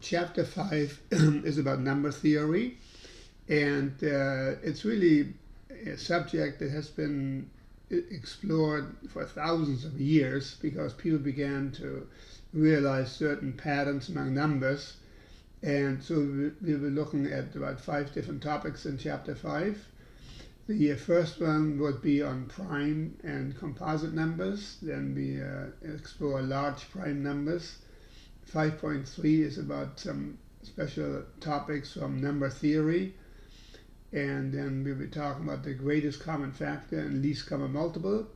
chapter 5 is about number theory, and it's really a subject that has been explored for thousands of years because people began to realize certain patterns among numbers. And so we were looking at about 5 different topics in chapter 5. The first one would be on prime and composite numbers. Then we explore large prime numbers. 5.3 is about some special topics from number theory. And then we will talk about the greatest common factor and least common multiple.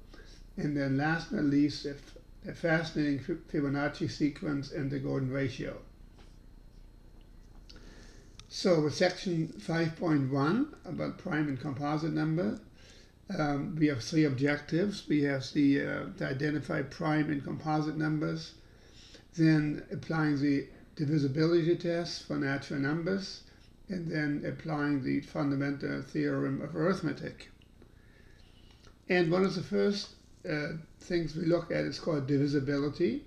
And then last but not least, a fascinating Fibonacci sequence and the golden ratio. So with section 5.1 about prime and composite number, we have 3 objectives. We have to identify prime and composite numbers, then applying the divisibility test for natural numbers, and then applying the fundamental theorem of arithmetic. And one of the first things we look at is called divisibility.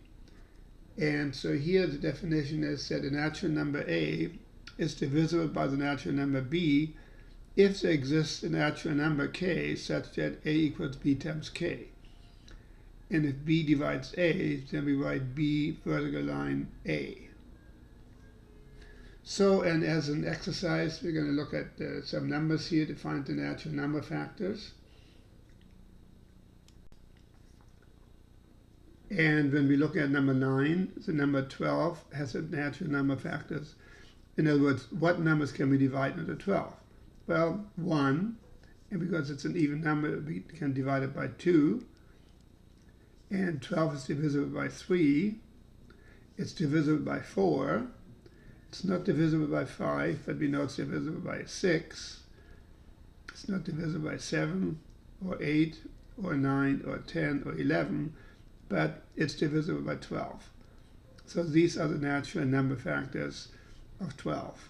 And so here the definition is that a natural number A is divisible by the natural number B if there exists a natural number k such that A equals B times k. And if B divides A, then we write B vertical line A. So, and as an exercise, we're going to look at some numbers here to find the natural number factors. And when we look at number 9, the number 12 has a natural number factors. In other words, what numbers can we divide into 12? Well, 1, and because it's an even number, we can divide it by 2. And 12 is divisible by 3. It's divisible by 4. It's not divisible by 5, but we know it's divisible by 6. It's not divisible by 7, or 8, or 9, or 10, or 11, but it's divisible by 12. So these are the natural number factors of 12.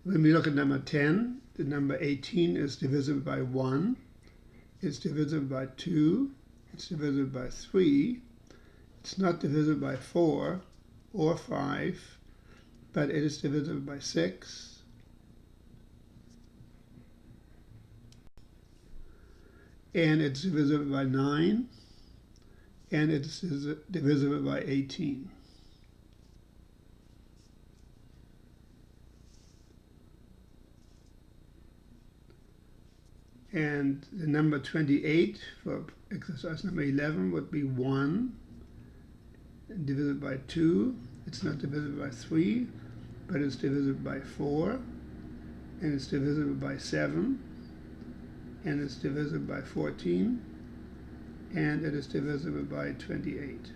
When we look at number 10, the number 18 is divisible by 1, it's divisible by 2, it's divisible by 3, it's not divisible by 4 or 5, but it is divisible by 6, and it's divisible by 9, and it's divisible by 18. And the number 28 for exercise number 11 would be 1, divisible by 2. It's not divisible by 3, but it's divisible by 4, and it's divisible by 7, and it's divisible by 14, and it is divisible by 28.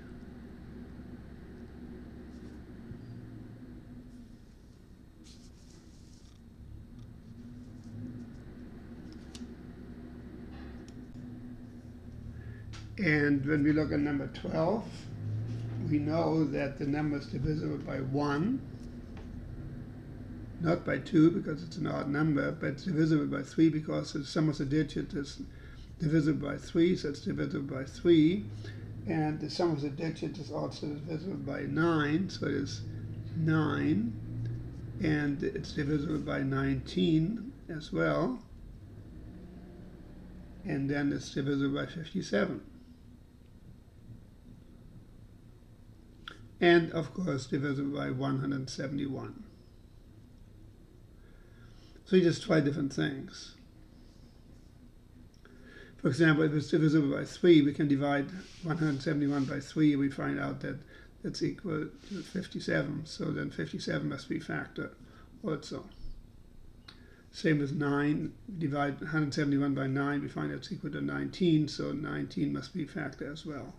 And when we look at number 12, we know that the number is divisible by 1, not by 2 because it's an odd number, but it's divisible by 3 because the sum of the digits is divisible by 3, so it's divisible by 3. And the sum of the digits is also divisible by 9, so it is 9. And it's divisible by 19 as well. And then it's divisible by 57. And of course divisible by 171. So you just try different things. For example, if it's divisible by 3, we can divide 171 by 3. We find out that it's equal to 57. So then 57 must be a factor also. Same with 9. We divide 171 by 9. We find it's equal to 19. So 19 must be a factor as well.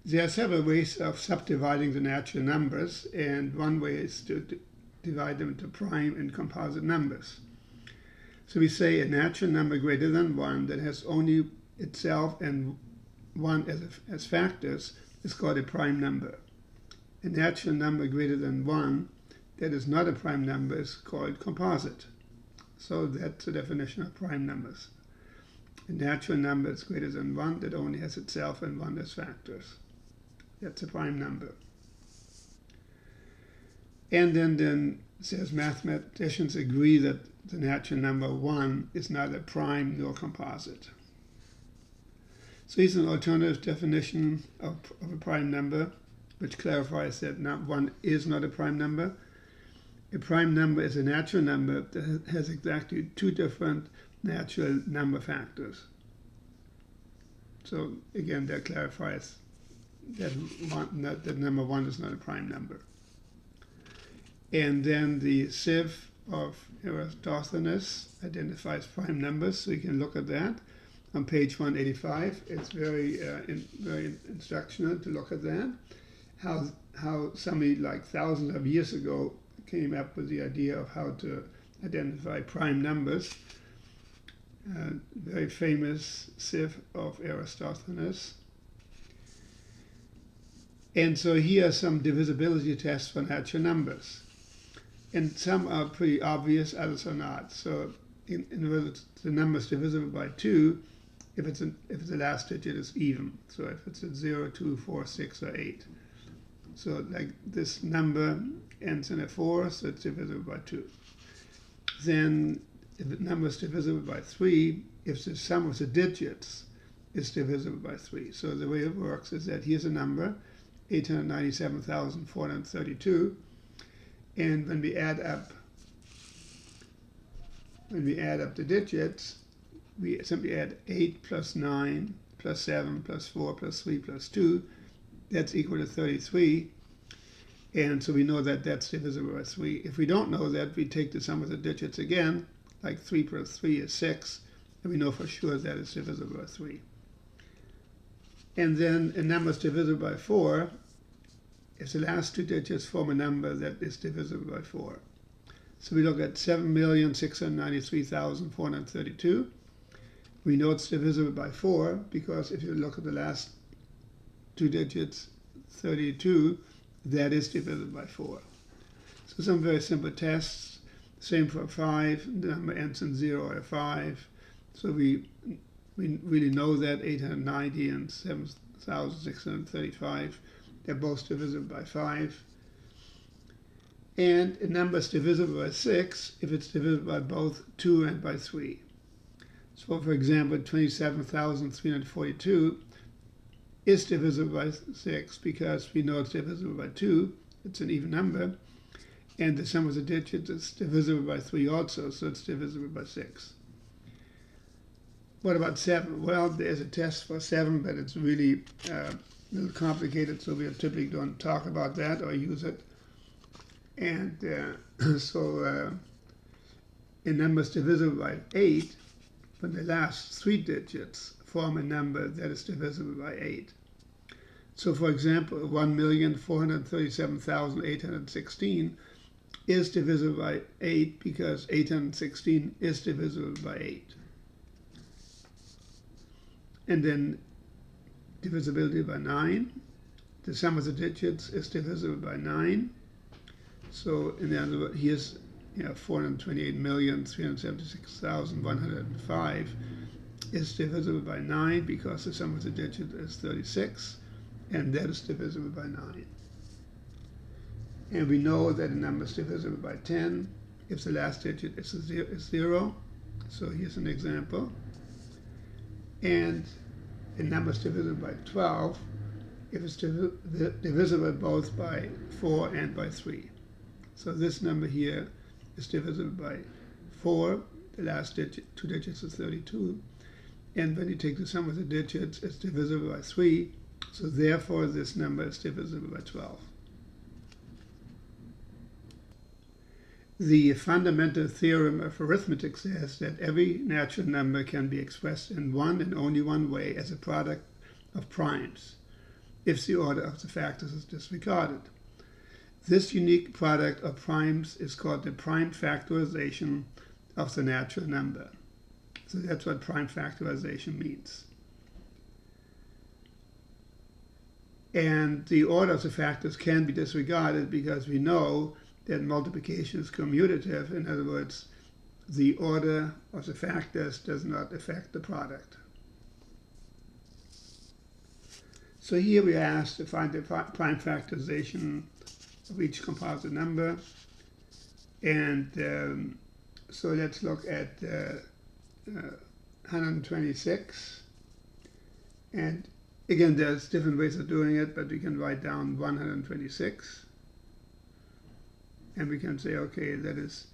There are several ways of subdividing the natural numbers, and one way is to divide them into prime and composite numbers. So we say a natural number greater than 1 that has only itself and 1 as factors is called a prime number. A natural number greater than 1 that is not a prime number is called composite. So that's the definition of prime numbers. a natural number that's greater than 1 that only has itself and 1 as factors. That's a prime number. And then says mathematicians agree that the natural number 1 is neither prime nor composite. So here's an alternative definition of a prime number, which clarifies that 1 is not a prime number. A prime number is a natural number that has exactly 2 different natural number factors. So again, that clarifies that number 1 is not a prime number. And then the sieve of Eratosthenes identifies prime numbers, so you can look at that on page 185. It's very instructional to look at that. How somebody like thousands of years ago came up with the idea of how to identify prime numbers. Very famous sieve of Eratosthenes. And so here are some divisibility tests for natural numbers. And some are pretty obvious, others are not. So in other words, the number is divisible by 2 if the last digit is even. So if it's at 0, 2, 4, 6, or 8. So like this number ends in a 4, so it's divisible by 2. Then if the number is divisible by 3, if the sum of the digits is divisible by 3. So the way it works is that here's a number, 897,432, and when we add up the digits, we simply add 8 plus 9 plus 7 plus 4 plus 3 plus 2. That's equal to 33. And so we know that that's divisible by 3. If we don't know that, we take the sum of the digits again, like 3 plus 3 is 6, and we know for sure that it's divisible by 3. And then a number is divisible by 4 if the last 2 digits form a number that is divisible by 4. So we look at 7,693,432. We know it's divisible by 4 because if you look at the last 2 digits, 32, that is divisible by 4. So some very simple tests. Same for 5. The number ends in 0 or 5. So we really know that 890 and 7,635, they're both divisible by 5. And a number is divisible by 6 if it's divisible by both 2 and by 3. So for example, 27,342 is divisible by 6 because we know it's divisible by 2. It's an even number. And the sum of the digits is divisible by 3 also, so it's divisible by 6. What about 7? Well, there's a test for 7, but it's really a little complicated, so we typically don't talk about that or use it. And so a number is divisible by 8 when the last 3 digits form a number that is divisible by 8. So for example, 1,437,816 is divisible by 8 because 816 is divisible by 8. And then divisibility by 9. The sum of the digits is divisible by 9. So in other words, here's 428,376,105 is divisible by 9 because the sum of the digits is 36, and that is divisible by 9. And we know that a number is divisible by 10 if the last digit is 0. So here's an example. And a number is divisible by 12 if it's divisible both by 4 and by 3. So this number here is divisible by 4. The last 2 digits is 32. And when you take the sum of the digits, it's divisible by 3. So therefore, this number is divisible by 12. The fundamental theorem of arithmetic says that every natural number can be expressed in one and only one way as a product of primes, if the order of the factors is disregarded. This unique product of primes is called the prime factorization of the natural number. So that's what prime factorization means. And the order of the factors can be disregarded because we know that multiplication is commutative. In other words, the order of the factors does not affect the product. So here we are asked to find the prime factorization of each composite number. And so let's look at 126. And again, there's different ways of doing it, but we can write down 126. And we can say, okay, that is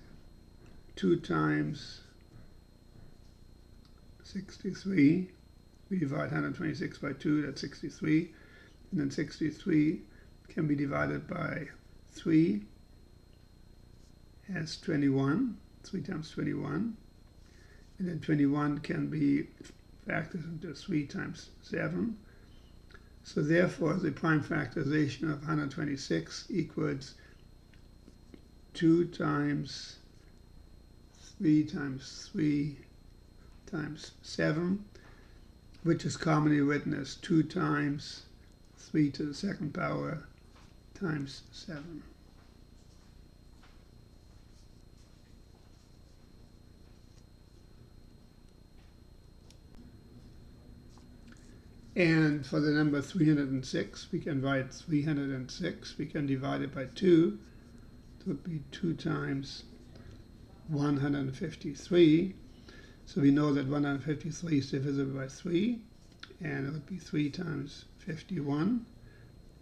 2 times 63. We divide 126 by 2, that's 63. And then 63 can be divided by 3 as 21, 3 times 21. And then 21 can be factored into 3 times 7. So therefore, the prime factorization of 126 equals 2 times 3 times 3 times 7, which is commonly written as 2 times 3 to the second power times 7. And for the number 306, we can write 306. We can divide it by 2. It would be 2 times 153. So we know that 153 is divisible by 3, and it would be 3 times 51,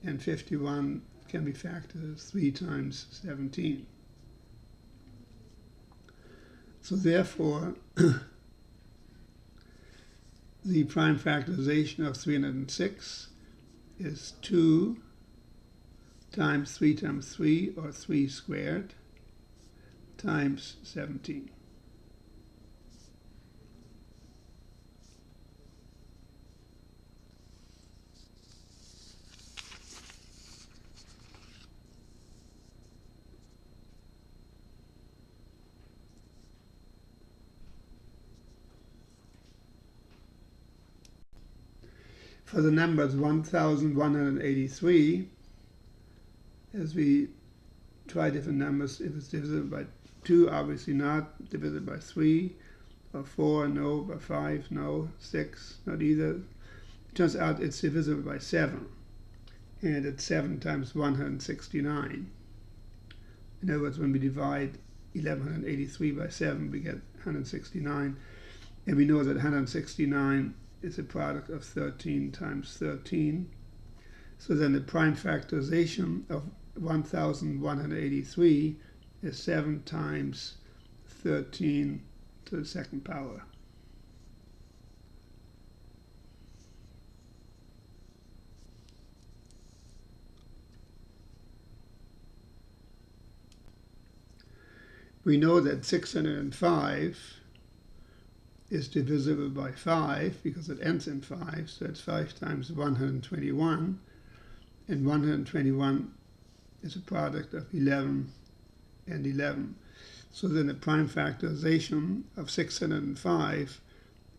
and 51 can be factored as 3 times 17. So therefore, the prime factorization of 306 is 2 times 3, or 3 squared, times 17. For the numbers 1183, as we try different numbers, if it's divisible by 2, obviously not. Divisible by 3, or 4, no. By 5, no. 6, not either. It turns out it's divisible by 7, and it's 7 times 169. In other words, when we divide 1183 by 7, we get 169, and we know that 169 is a product of 13 times 13. So then the prime factorization of 1183 is 7 times 13 to the second power. We know that 605 is divisible by 5 because it ends in 5, so it's 5 times 121, and 121 is a product of 11 and 11. So then the prime factorization of 605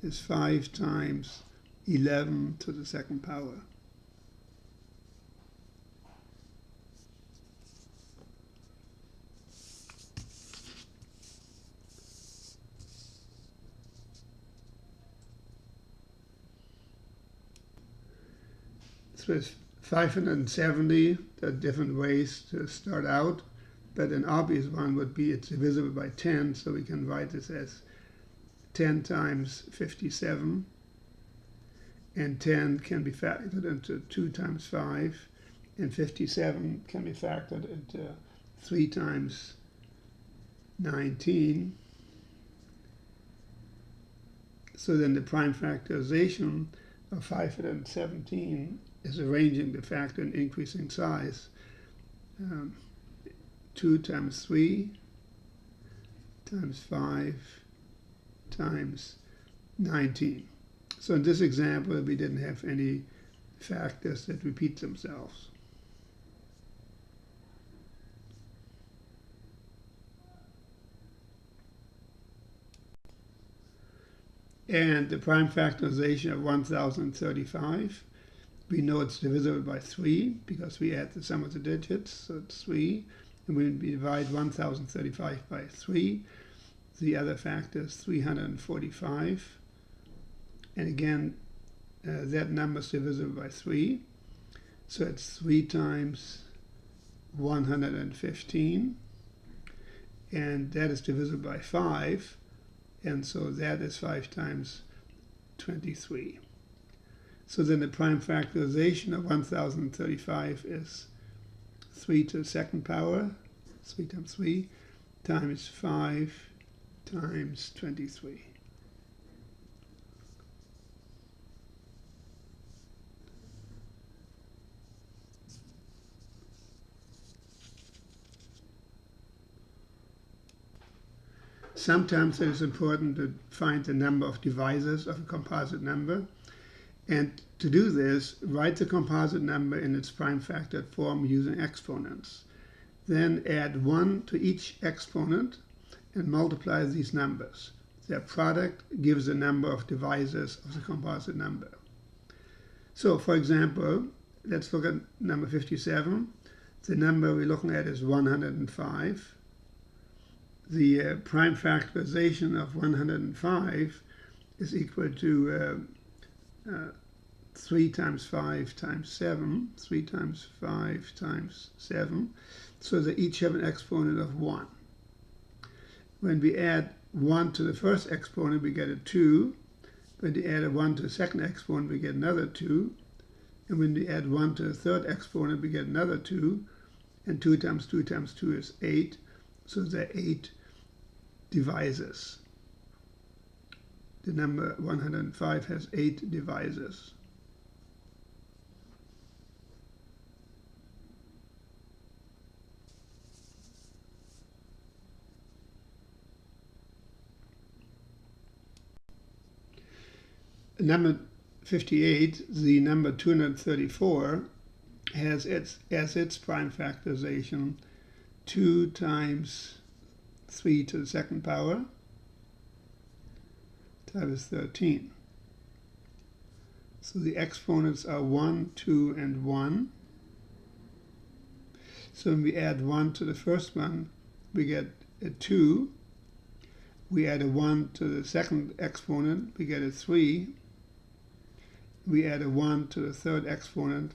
is 5 times 11 to the second power. So it's 570. There are different ways to start out, but an obvious one would be it's divisible by 10, so we can write this as 10 times 57, and 10 can be factored into 2 times 5, and 57 can be factored into 3 times 19. So then the prime factorization of 517 is arranging the factor in increasing size. 2 times 3 times 5 times 19. So in this example, we didn't have any factors that repeat themselves. And the prime factorization of 1035, we know it's divisible by 3 because we add the sum of the digits, so it's 3. And when we divide 1035 by 3, The other factor is 345. And again, that number is divisible by 3. So it's 3 times 115. And that is divisible by 5. And so that is 5 times 23. So then the prime factorization of 1035 is 3 to the second power, 3 times 3, times 5 times 23. Sometimes it is important to find the number of divisors of a composite number. And to do this, write the composite number in its prime factored form using exponents. Then add 1 to each exponent and multiply these numbers. Their product gives the number of divisors of the composite number. So, for example, let's look at number 57. The number we're looking at is 105. The prime factorization of 105 is equal to 3 times 5 times 7, 3 times 5 times 7, so they each have an exponent of 1. When we add 1 to the first exponent, we get a 2. When we add a 1 to the second exponent, we get another 2. And when we add 1 to the third exponent, we get another 2. And 2 times 2 times 2 is 8. So there are 8 divisors. The number 105 has 8 divisors. Number 58, the number 234, has as its prime factorization 2 times 3 to the second power times 13. So the exponents are 1, 2, and 1. So when we add 1 to the first one, we get a 2. We add a 1 to the second exponent, we get a 3. We add a 1 to the third exponent,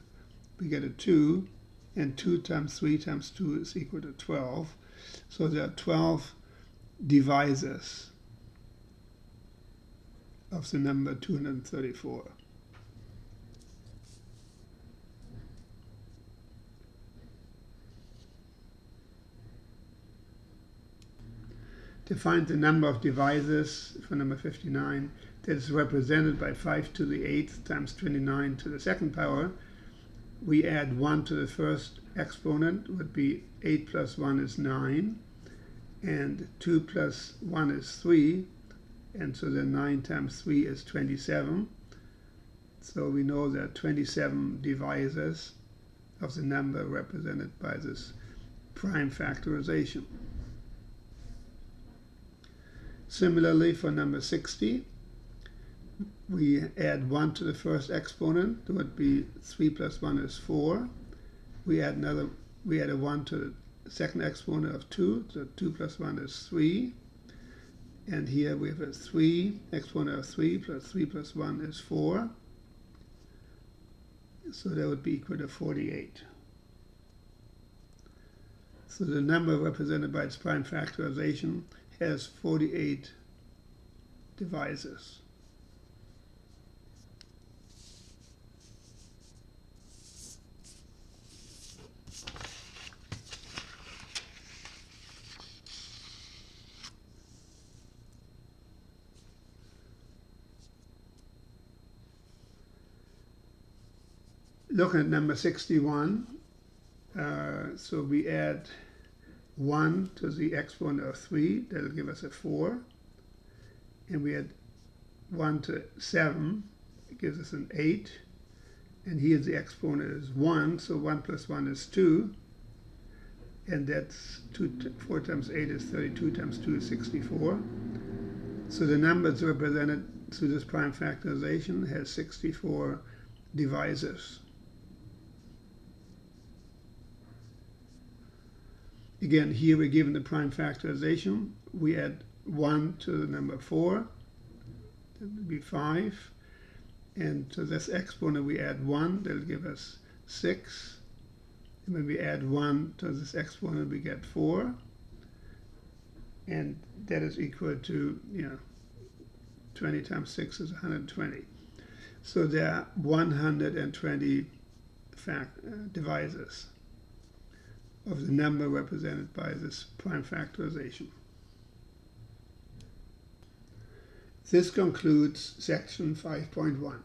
we get a 2. And 2 times 3 times 2 is equal to 12. So there are 12 divisors of the number 234. To find the number of divisors for number 59 that is represented by 5 to the 8th times 29 to the second power, we add 1 to the first exponent, would be 8 plus 1 is 9, and 2 plus 1 is 3, and so then 9 times 3 is 27. So we know there are 27 divisors of the number represented by this prime factorization. Similarly, for number 60, we add 1 to the first exponent. That would be 3 plus 1 is 4. We add a 1 to the second exponent of 2. So 2 plus 1 is 3. And here we have a 3, exponent of 3 plus 1 is 4. So that would be equal to 48. So the number represented by its prime factorization has 48 divisors. Looking at number 61, so we add 1 to the exponent of 3, that'll give us a 4. And we add 1 to 7, it gives us an 8. And here the exponent is 1, so 1 plus 1 is 2. And that's 4 times 8 is 32 times 2 is 64. So the numbers represented through this prime factorization has 64 divisors. Again, here we're given the prime factorization. We add 1 to the number 4, that would be 5. And to this exponent we add 1, that'll give us 6. And when we add 1 to this exponent we get 4. And that is equal to, 20 times 6 is 120. So there are 120 divisors of the number represented by this prime factorization. This concludes section 5.1.